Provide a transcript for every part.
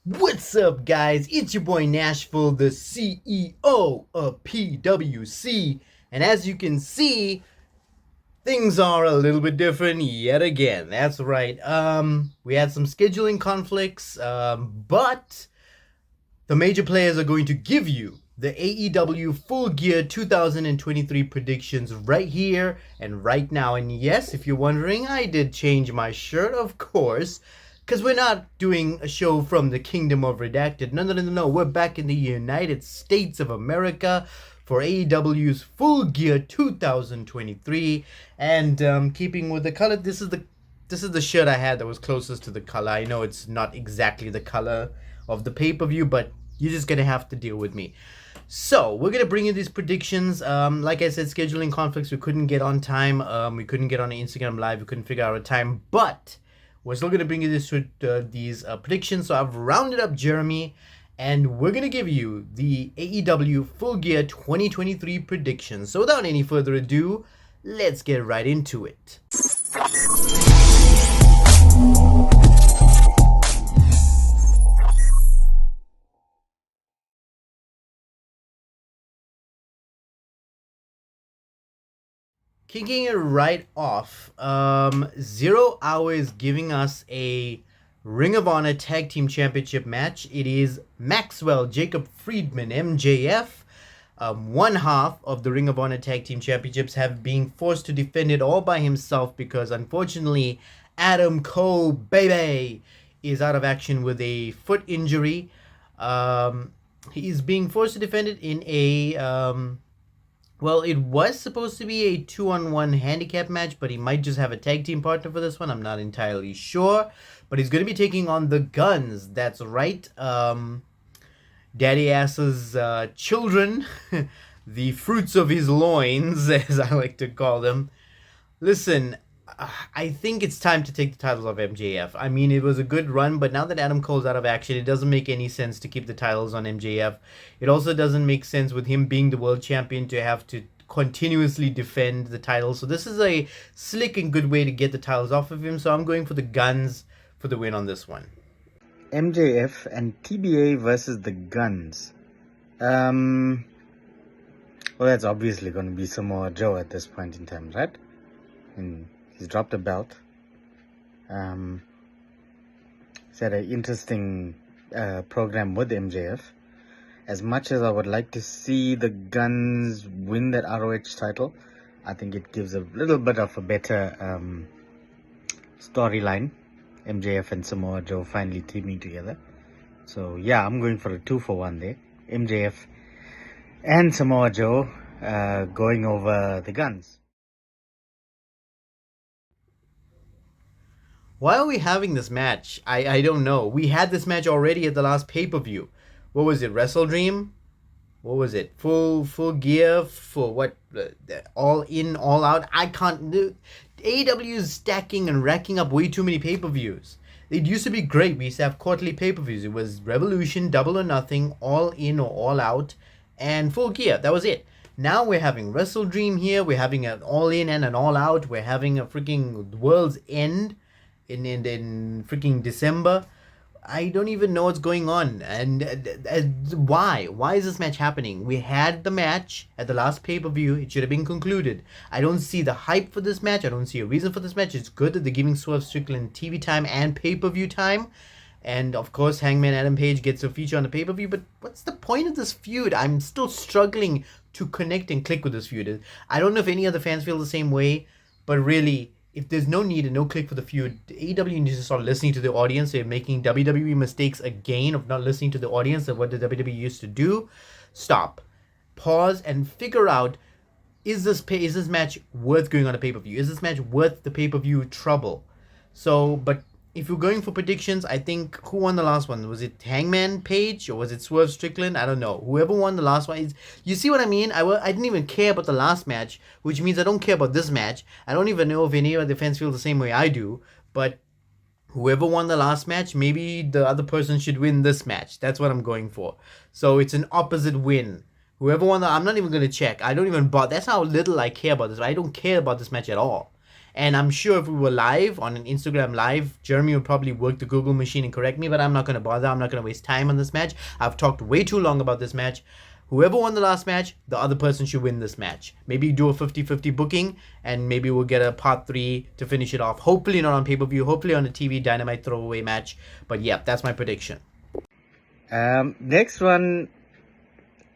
What's up, guys? It's your boy Nashville, the CEO of PWC. And as you can see, things are a little bit different yet again. That's right. We had some scheduling conflicts, but the major players are going to give you the AEW Full Gear 2023 predictions right here and right now. And yes, if you're wondering, I did change my shirt, of course, because we're not doing a show from the Kingdom of Redacted. No. We're back in the United States of America for AEW's Full Gear 2023. And keeping with the color, this is the shirt I had that was closest to the color. I know it's not exactly the color of the pay-per-view, but you're just gonna have to deal with me. So we're gonna bring you these predictions. Like I said, scheduling conflicts. We couldn't get on time. We couldn't get on the Instagram live. We couldn't figure out a time, but we're still gonna bring you these predictions. So I've rounded up Jeremy, and we're gonna give you the AEW Full Gear 2023 predictions. So without any further ado, let's get right into it. Kicking it right off, 0 Hour is giving us a Ring of Honor Tag Team Championship match. It is Maxwell Jacob Friedman, MJF. One half of the Ring of Honor Tag Team Championships have been forced to defend it all by himself because unfortunately Adam Cole, baby, is out of action with a foot injury. He is being forced to defend it in a well, it was supposed to be a 2-on-1 handicap match, but he might just have a tag team partner for this one. I'm not entirely sure. But he's going to be taking on the Guns. That's right. Daddy Ass's children, the fruits of his loins, as I like to call them. Listen, I think it's time to take the titles off MJF. I mean, it was a good run, but now that Adam Cole's out of action, it doesn't make any sense to keep the titles on MJF. It also doesn't make sense with him being the world champion to have to continuously defend the title. So this is a slick and good way to get the titles off of him. So I'm going for the Guns for the win on this one. MJF and TBA versus the Guns. Well, that's obviously going to be Samoa Joe at this point in time, right? And he's dropped a belt. He's had an interesting program with MJF. As much as I would like to see the Guns win that ROH title, I think it gives a little bit of a better storyline. MJF and Samoa Joe finally teaming together. So yeah, I'm going for a 2-for-1 there. MJF and Samoa Joe going over the Guns. Why are we having this match? I don't know. We had this match already at the last pay-per-view. What was it? Wrestle Dream? What was it? Full gear for what? All in, all out. I can't do. AEW is stacking and racking up way too many pay-per-views. It used to be great. We used to have quarterly pay-per-views. It was Revolution, Double or Nothing, All In or All Out, and Full Gear. That was it. Now we're having Wrestle Dream here. We're having an All In and an All Out. We're having a freaking World's End in freaking December. I don't even know what's going on. And why? Why is this match happening? We had the match at the last pay-per-view. It should have been concluded. I don't see the hype for this match. I don't see a reason for this match. It's good that they're giving Swerve Strickland TV time and pay-per-view time. And of course, Hangman Adam Page gets a feature on the pay-per-view. But what's the point of this feud? I'm still struggling to connect and click with this feud. I don't know if any other fans feel the same way. But really, if there's no need and no click for the feud, AEW needs to start listening to the audience. They're making WWE mistakes again of not listening to the audience of what the WWE used to do. Stop. Pause and figure out, is this match worth going on a pay-per-view? Is this match worth the pay-per-view trouble? So, but if you're going for predictions, I think, who won the last one? Was it Hangman Page or was it Swerve Strickland? I don't know. Whoever won the last one. You see what I mean? I didn't even care about the last match, which means I don't care about this match. I don't even know if any of the fans feel the same way I do. But whoever won the last match, maybe the other person should win this match. That's what I'm going for. So it's an opposite win. Whoever won I'm not even going to check. I don't even bother. That's how little I care about this. I don't care about this match at all. And I'm sure if we were live on an Instagram live, Jeremy would probably work the Google machine and correct me, but I'm not going to bother. I'm not going to waste time on this match. I've talked way too long about this match. Whoever won the last match, the other person should win this match. Maybe do a 50-50 booking, and maybe we'll get a part 3 to finish it off. Hopefully not on pay-per-view, hopefully on a TV Dynamite throwaway match. But yeah, that's my prediction. Next one,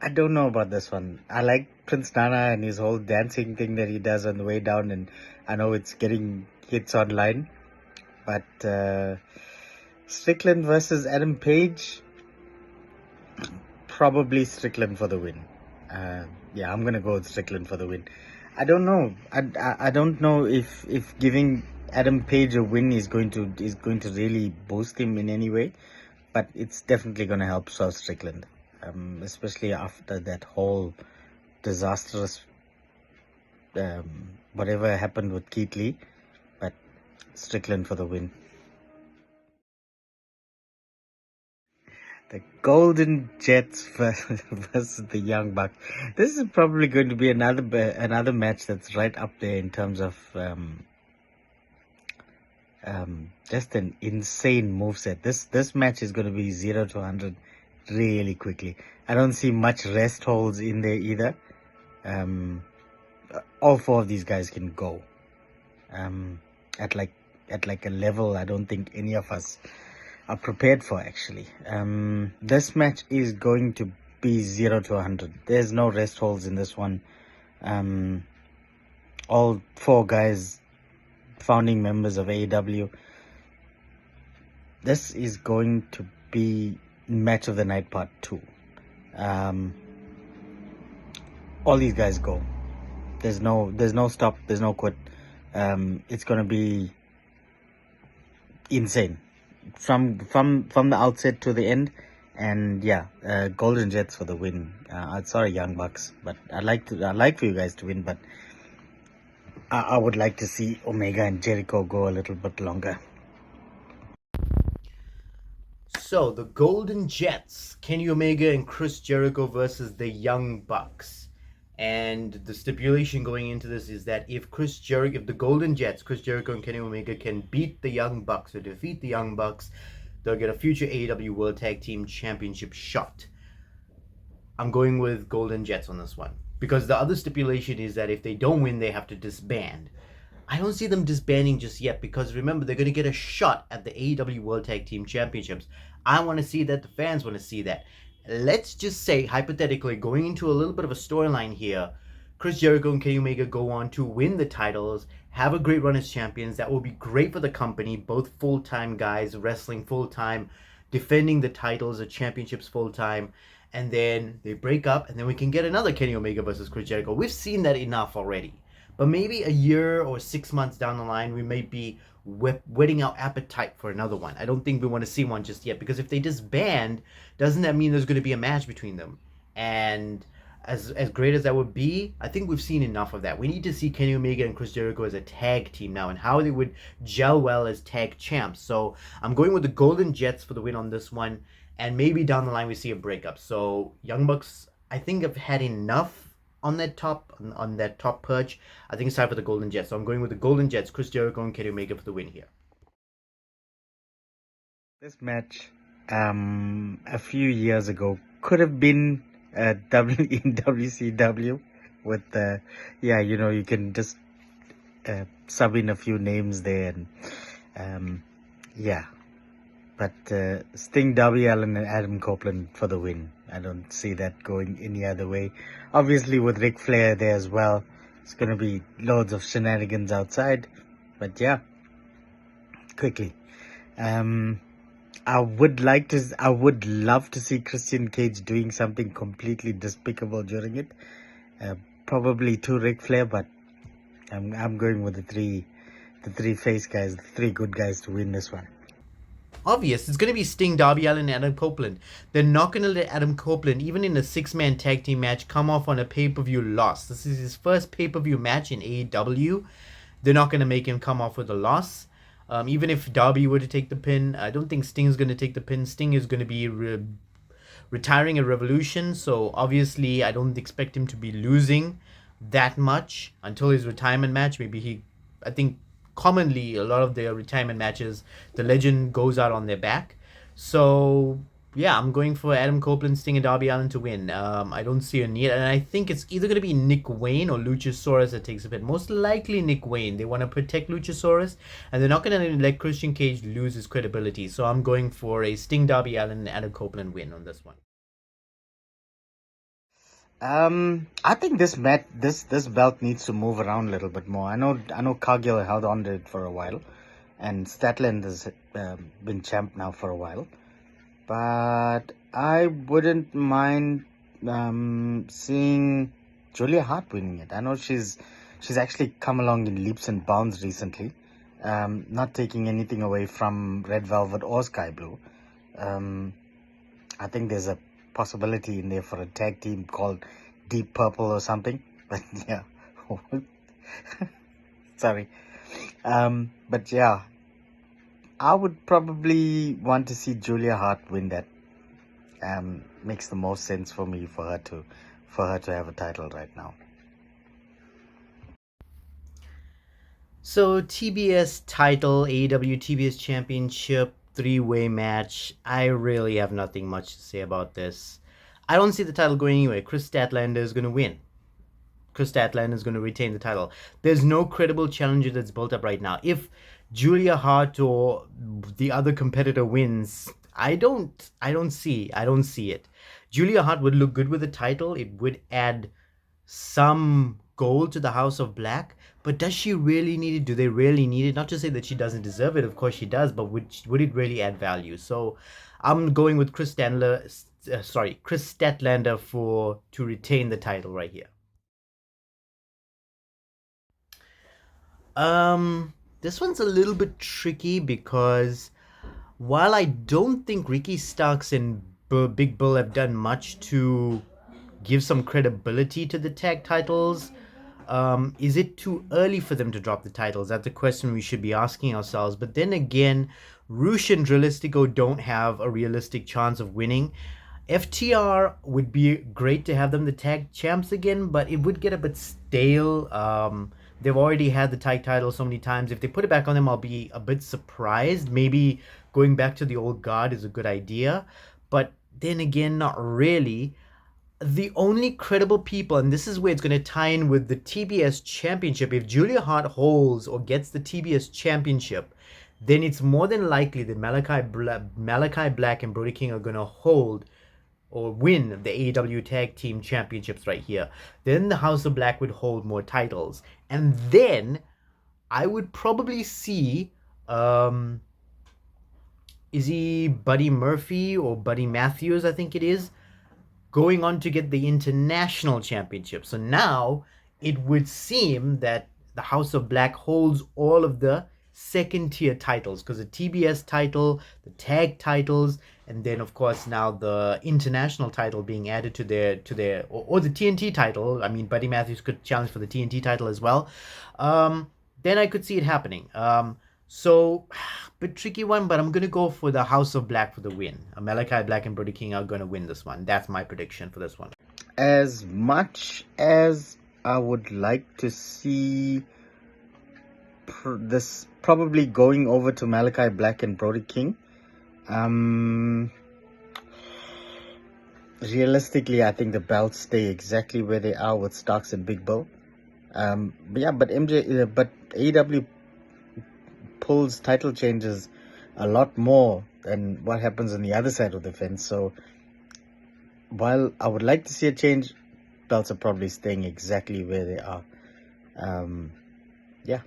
I don't know about this one. I like Prince Nana and his whole dancing thing that he does on the way down, and I know it's getting hits online. But Strickland versus Adam Page, probably Strickland for the win. Yeah, I'm gonna go with Strickland for the win. I don't know. I don't know if giving Adam Page a win is going to really boost him in any way, but it's definitely gonna help South Strickland, especially after that whole disastrous whatever happened with Keith Lee. But Strickland for the win. The Golden Jets versus the Young Bucks. This is probably going to be another match that's right up there in terms of just an insane moveset. This match is going to be 0 to 100 really quickly. I don't see much rest holds in there either. All 4 of these guys can go at like a level I don't think any of us are prepared for, actually. This match is going to be 0 to 100. There's no rest holds in this one. All 4 guys, founding members of AEW. This is going to be match of the night part 2. All these guys go. There's no stop. There's no quit. It's going to be insane from the outset to the end. And yeah, Golden Jets for the win. Sorry, Young Bucks, but I'd like for you guys to win, but I would like to see Omega and Jericho go a little bit longer. So the Golden Jets, Kenny Omega and Chris Jericho versus the Young Bucks. And the stipulation going into this is that if the Golden Jets, Chris Jericho and Kenny Omega, can beat the Young Bucks or defeat the Young Bucks, they'll get a future AEW World Tag Team Championship shot. I'm going with Golden Jets on this one, because the other stipulation is that if they don't win, they have to disband. I don't see them disbanding just yet, because remember, they're going to get a shot at the AEW World Tag Team Championships. I want to see that. The fans want to see that. Let's just say, hypothetically, going into a little bit of a storyline here, Chris Jericho and Kenny Omega go on to win the titles, have a great run as champions. That will be great for the company, both full-time guys, wrestling full-time, defending the titles, the championships full-time, and then they break up, and then we can get another Kenny Omega versus Chris Jericho. We've seen that enough already. But maybe a year or 6 months down the line, we may be whetting our appetite for another one. I don't think we want to see one just yet, because if they disband, doesn't that mean there's going to be a match between them? And as great as that would be, I think we've seen enough of that. We need to see Kenny Omega and Chris Jericho as a tag team now, and how they would gel well as tag champs. So I'm going with the Golden Jets for the win on this one, and maybe down the line we see a breakup. So Young Bucks, I think, have had enough on that top perch. I think it's time for the Golden Jets. So I'm going with the Golden Jets, Chris Jericho and Kenny Omega for the win here. This match, a few years ago, could have been in WCW with you can just sub in a few names there, and but Sting, Darby Allin, and Adam Copeland for the win. I don't see that going any other way. Obviously, with Ric Flair there as well, it's going to be loads of shenanigans outside. But yeah, quickly. I would love to see Christian Cage doing something completely despicable during it. Probably to Ric Flair, but I'm going with the three face guys, the 3 good guys to win this one. Obvious. It's going to be Sting, Darby Allin, and Adam Copeland. They're not going to let Adam Copeland, even in a 6-man tag team match, come off on a pay-per-view loss. This is his first pay-per-view match in AEW. They're not going to make him come off with a loss. Even if Darby were to take the pin, I don't think Sting's going to take the pin. Sting is going to be retiring at Revolution, so obviously I don't expect him to be losing that much until his retirement match. I think commonly a lot of their retirement matches, the legend goes out on their back. So yeah, I'm going for Adam Copeland, Sting, and Darby Allin to win. I don't see a need, and I think it's either going to be Nick Wayne or Luchasaurus that takes a bit. Most likely Nick Wayne. They want to protect Luchasaurus, and they're not going to let Christian Cage lose his credibility. So I'm going for a Sting, Darby Allin, and Adam Copeland win on this one. I think this belt needs to move around a little bit more. I know Cargill held on to it for a while, and Statland has been champ now for a while. But I wouldn't mind seeing Julia Hart winning it. I know she's actually come along in leaps and bounds recently. Not taking anything away from Red Velvet or Sky Blue. I think there's a possibility in there for a tag team called Deep Purple or something. But yeah, sorry. But yeah, I would probably want to see Julia Hart win that. Makes the most sense for me for her to have a title right now. So TBS title, AEW TBS Championship, three-way match. I really have nothing much to say about this. I don't see the title going anywhere. Chris Statlander is going to win. Chris Statlander is going to retain the title. There's no credible challenger that's built up right now. If Julia Hart or the other competitor wins, I don't see it. Julia Hart would look good with the title. It would add some gold to the House of Black, but does she really need it? Do they really need it? Not to say that she doesn't deserve it, of course she does, but would it really add value? So I'm going with Chris Statlander to retain the title right here. This one's a little bit tricky because while I don't think Ricky Starks and Big Bull have done much to give some credibility to the tag titles, is it too early for them to drop the titles? That's a question we should be asking ourselves. But then again, Roosh and Drilistico don't have a realistic chance of winning. FTR would be great to have them the tag champs again, but it would get a bit stale. They've already had the tag title so many times. If they put it back on them, I'll be a bit surprised. Maybe going back to the old guard is a good idea. But then again, not really. The only credible people, and this is where it's going to tie in with the TBS Championship, if Julia Hart holds or gets the TBS Championship, then it's more than likely that Malachi Black and Brody King are going to hold or win the AEW Tag Team Championships right here. Then the House of Black would hold more titles. And then I would probably see, is he Buddy Murphy or Buddy Matthews, I think it is, going on to get the International Championship. So now it would seem that the House of Black holds all of the second tier titles, because the TBS title, the tag titles, and then of course now the international title being added to their or the TNT title. I mean, Buddy Matthews could challenge for the TNT title as well. Then I could see it happening. So, bit tricky one, but I'm gonna go for the House of Black for the win. Malachi Black and Brody King are gonna win this one. That's my prediction for this one. As much as I would like to see this probably going over to Malachi Black and Brody King, realistically, I think the belts stay exactly where they are with Starks and Big Bill. But AEW pulls title changes a lot more than what happens on the other side of the fence. So while I would like to see a change, belts are probably staying exactly where they are. Yeah.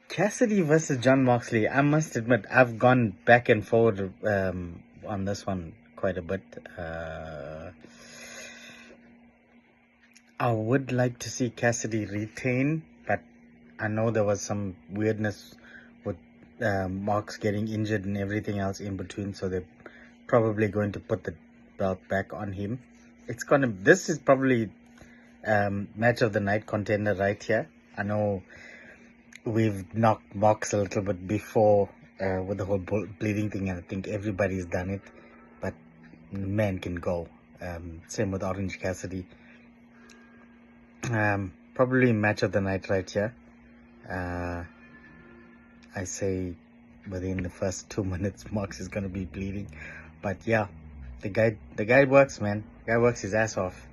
Cassidy versus John Moxley. I must admit, I've gone back and forward on this one quite a bit. I would like to see Cassidy retain, but I know there was some weirdness with Mox getting injured and everything else in between, so they're probably going to put the belt back on him. This is probably match of the night contender right here. I know we've knocked Mox a little bit before with the whole bleeding thing, and I think everybody's done it, but the man can go. Same with Orange Cassidy. Probably match of the night right here. I say within the first 2 minutes, Mox is gonna be bleeding. But yeah, the guy works, man. The guy works his ass off.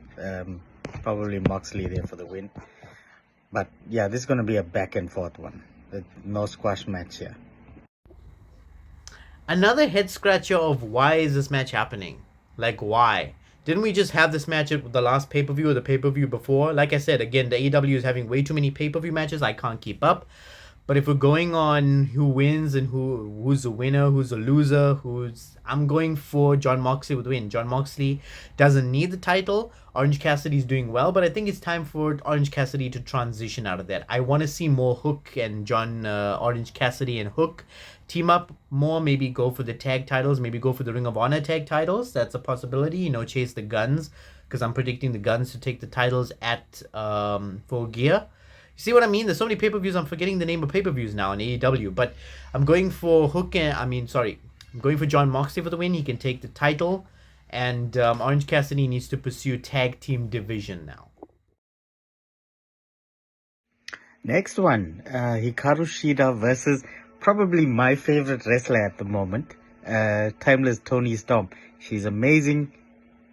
Probably Moxley there for the win. But yeah, this is gonna be a back and forth one. No squash match here. Another head scratcher of why is this match happening? Like, why? Didn't we just have this match at the last pay-per-view or the pay-per-view before? Like I said, again, the AEW is having way too many pay-per-view matches. I can't keep up. But if we're going on who wins and who's the winner, who's the loser, I'm going for Jon Moxley with the win. Jon Moxley doesn't need the title. Orange Cassidy's doing well, but I think it's time for Orange Cassidy to transition out of that. I want to see more Hook and Orange Cassidy and Hook team up more. Maybe go for the tag titles. Maybe go for the Ring of Honor tag titles. That's a possibility. Chase the Guns, because I'm predicting the Guns to take the titles at Full Gear. You see what I mean? There's so many pay-per-views, I'm forgetting the name of pay-per-views now in AEW. But I'm going for I'm going for Jon Moxley for the win. He can take the title. And Orange Cassidy needs to pursue tag team division now. Next one, Hikaru Shida versus probably my favorite wrestler at the moment, Timeless Toni Storm. She's amazing.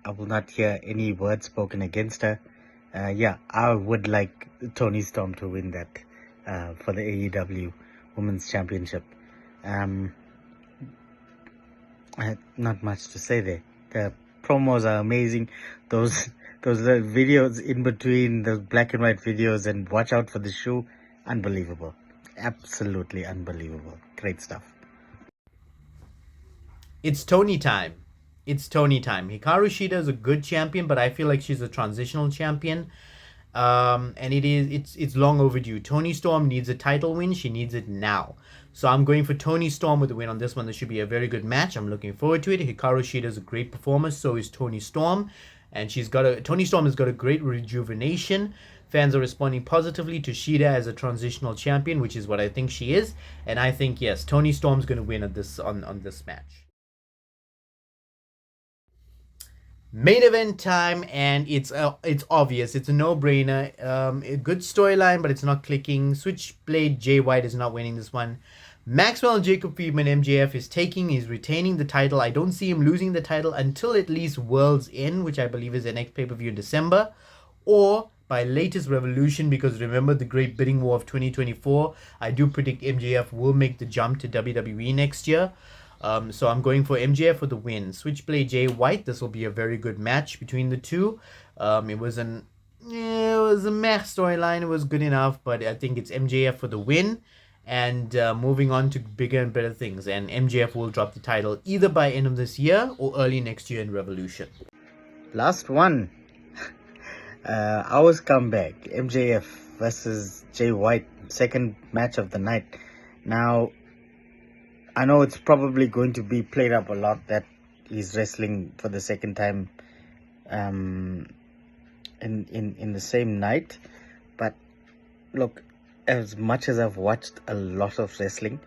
I will not hear any words spoken against her. Yeah, I would like Toni Storm to win that for the AEW Women's Championship. Not much to say there. The promos are amazing. Those videos in between, those black and white videos, and watch out for the shoe. Unbelievable. Absolutely unbelievable. Great stuff. It's Toni time. Hikaru Shida is a good champion, but I feel like she's a transitional champion. And it's long overdue. Toni Storm needs a title win. She needs it now. So I'm going for Toni Storm with the win on this one. This should be a very good match. I'm looking forward to it. Hikaru Shida is a great performer. So is Toni Storm. And Toni Storm has got a great rejuvenation. Fans are responding positively to Shida as a transitional champion, which is what I think she is. And I think, yes, Toni Storm's going to win on this match. Main event time, and it's obvious. It's a no-brainer. A good storyline, but it's not clicking. Switchblade Jay White is not winning this one. Maxwell Jacob Friedman, MJF, is retaining the title. I don't see him losing the title until at least World's End, which I believe is the next pay-per-view in December, or by latest Revolution, because remember the great bidding war of 2024. I do predict MJF will make the jump to WWE next year. So I'm going for MJF for the win. Switchblade Jay White. This will be a very good match between the two. It was a meh storyline. It was good enough, but I think it's MJF for the win. And moving on to bigger and better things. And MJF will drop the title either by end of this year or early next year in Revolution. Last one. Ours comeback. MJF versus Jay White. Second match of the night. Now, I know it's probably going to be played up a lot that he's wrestling for the second time in the same night. But look, as much as I've watched a lot of wrestling,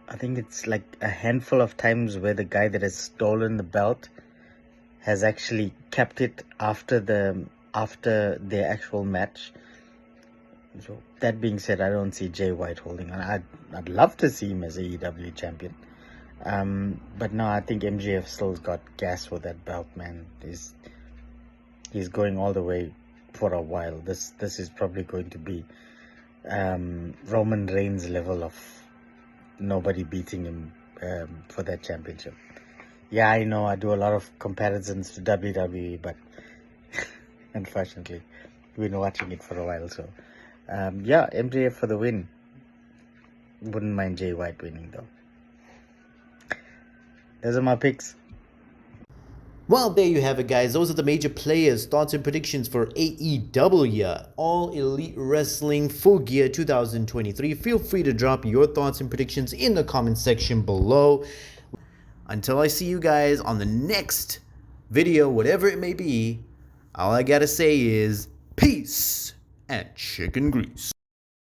I think it's like a handful of times where the guy that has stolen the belt has actually kept it after the actual match. So that being said, I don't see Jay White holding on. I'd love to see him as AEW champion. But no, I think MJF still's got gas with that belt, man. He's going all the way for a while. This is probably going to be Roman Reigns level of nobody beating him for that championship. Yeah, I know I do a lot of comparisons to WWE, but unfortunately, we've been watching it for a while, so yeah, MJF for the win. Wouldn't mind Jay White winning though. Those are my picks. Well, there you have it, guys. Those are the major players' thoughts and predictions for AEW All Elite Wrestling Full Gear 2023. Feel free to drop your thoughts and predictions in the comment section below. Until I see you guys on the next video, whatever it may be, all I gotta say is peace and chicken grease.